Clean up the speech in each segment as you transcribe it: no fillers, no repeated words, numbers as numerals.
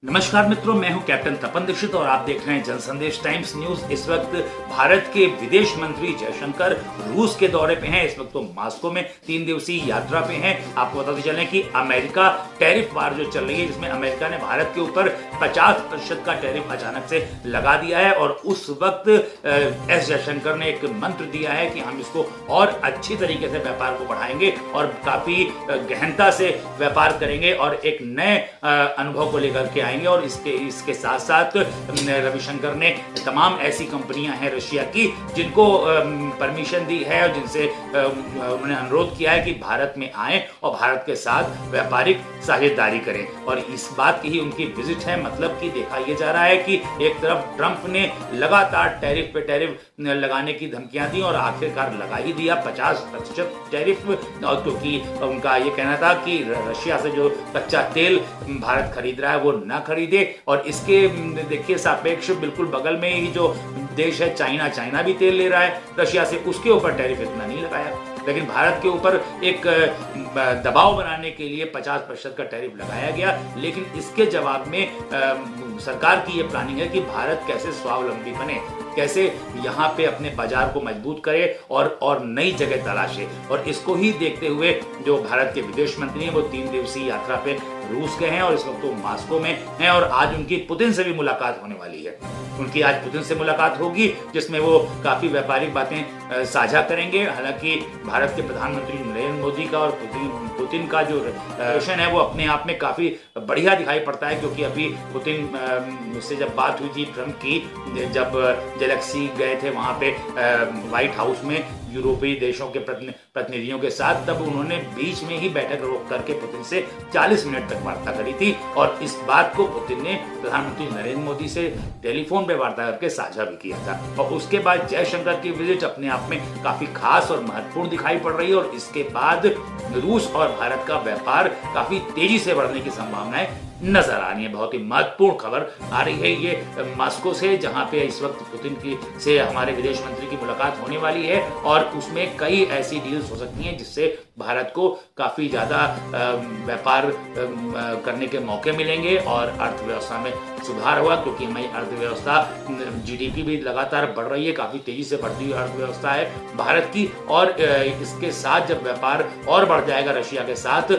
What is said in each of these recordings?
नमस्कार मित्रों, मैं हूं कैप्टन तपन दीक्षित और आप देख रहे हैं जन संदेश टाइम्स न्यूज। इस वक्त भारत के विदेश मंत्री जयशंकर रूस के दौरे पे हैं। इस वक्त तो मॉस्को में 3 दिवसीय यात्रा पे हैं। आपको बताते चलें कि अमेरिका टैरिफ वार जो चल रही है, जिसमें अमेरिका ने भारत के ऊपर 50% का टैरिफ अचानक से लगा दिया है और उस वक्त एस जयशंकर ने एक मंत्र दिया है कि हम इसको और अच्छी तरीके से व्यापार को बढ़ाएंगे और काफी गहनता से व्यापार करेंगे और एक नए अनुभव को लेकर के आएंगे। और इसके साथ साथ रविशंकर ने तमाम ऐसी कंपनियां हैं रशिया की जिनको परमिशन दी है और जिनसे उन्होंने अनुरोध किया है कि भारत में आएं और भारत के साथ व्यापारिक साझेदारी करें। और इस बात की ही उनकी विजिट है। मतलब कि देखा यह जा रहा है कि एक तरफ ट्रंप ने लगातार टैरिफ पे टैरिफ लगाने की धमकियां दी और आखिरकार लगा ही दिया 50% टैरिफ, क्योंकि उनका ये कहना था कि रशिया से जो कच्चा तेल भारत खरीद रहा है वो न खरीदे। और इसके देखिए सापेक्ष बिल्कुल बगल में ही जो देश है चाइना भी तेल ले रहा है रशिया से, उसके ऊपर टैरिफ इतना नहीं लगाया। लेकिन भारत के ऊपर एक दबाव बनाने के लिए 50% का टैरिफ लगाया गया। लेकिन इसके जवाब में सरकार की ये प्लानिंग है कि भारत कैसे स्वावलंबी बने, कैसे यहाँ पे अपने बाजार को मजबूत करे और नई जगह तलाशे। और इसको ही देखते हुए जो भारत के विदेश मंत्री हैं वो 3 दिवसीय यात्रा पे रूस गए हैं और इस वक्त वो मॉस्को में हैं और आज उनकी पुतिन से भी मुलाकात होने वाली है। उनकी आज पुतिन से मुलाकात होगी जिसमें वो काफी व्यापारिक बातें साझा करेंगे। हालांकि भारत के प्रधानमंत्री नरेंद्र मोदी का और पुतिन का जो रिलेशन है वो अपने आप में काफी बढ़िया दिखाई पड़ता है, क्योंकि अभी पुतिन से जब बात हुई थी ट्रंप की, जब जेलेंस्की गए थे वहां पे व्हाइट हाउस में यूरोपीय देशों के प्रतिनिधियों के साथ, तब उन्होंने बीच में ही बैठक रोक करके पुतिन से 40 मिनट तक वार्ता करी थी। और इस बात को पुतिन ने प्रधानमंत्री नरेंद्र मोदी से टेलीफोन पे वार्ता करके साझा भी किया था। और उसके बाद जयशंकर की विजिट अपने आप में काफी खास और महत्वपूर्ण दिखाई पड़ रही है और इसके बाद रूस और भारत का व्यापार काफी तेजी से बढ़ने की संभावनाएं नजर आ रही है। बहुत ही महत्वपूर्ण खबर आ रही है ये मॉस्को से, जहां पे इस वक्त पुतिन की से हमारे विदेश मंत्री की मुलाकात होने वाली है और उसमें कई ऐसी डील्स हो सकती हैं जिससे भारत को काफी ज्यादा व्यापार करने के मौके मिलेंगे और अर्थव्यवस्था में सुधार होगा, क्योंकि हमारी अर्थव्यवस्था जीडीपी भी लगातार बढ़ रही है, काफी तेजी से बढ़ती हुई अर्थव्यवस्था है भारत की। और इसके साथ जब व्यापार और बढ़ जाएगा रशिया के साथ,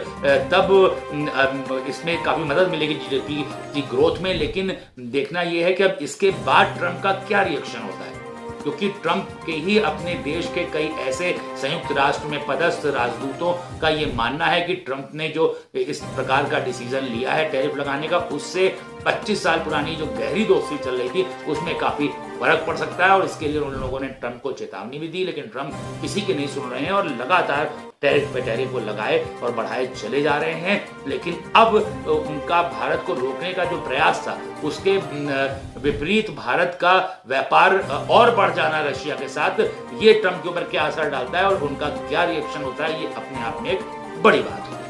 तब इसमें काफी मदद मिलेगी जीडीपी की ग्रोथ में। लेकिन देखना यह है कि अब इसके बाद ट्रंप का क्या रिएक्शन होता है, क्योंकि ट्रंप के ही अपने देश के कई ऐसे संयुक्त राष्ट्र में पदस्थ राजदूतों का ये मानना है कि ट्रंप ने जो इस प्रकार का डिसीजन लिया है टैरिफ लगाने का, उससे 25 साल पुरानी जो गहरी दोस्ती चल रही थी उसमें काफी फर्क पड़ सकता है। और इसके लिए उन लोगों ने ट्रंप को चेतावनी भी दी, लेकिन ट्रंप किसी की नहीं सुन रहे हैं और लगातार टैरिफ पे टैरिफ को लगाए और बढ़ाए चले जा रहे हैं। लेकिन अब उनका भारत को रोकने का जो प्रयास था उसके विपरीत भारत का व्यापार और बढ़ जाना रशिया के साथ, ये ट्रंप के ऊपर क्या असर डालता है और उनका क्या रिएक्शन होता है, ये अपने आप में एक बड़ी बात है।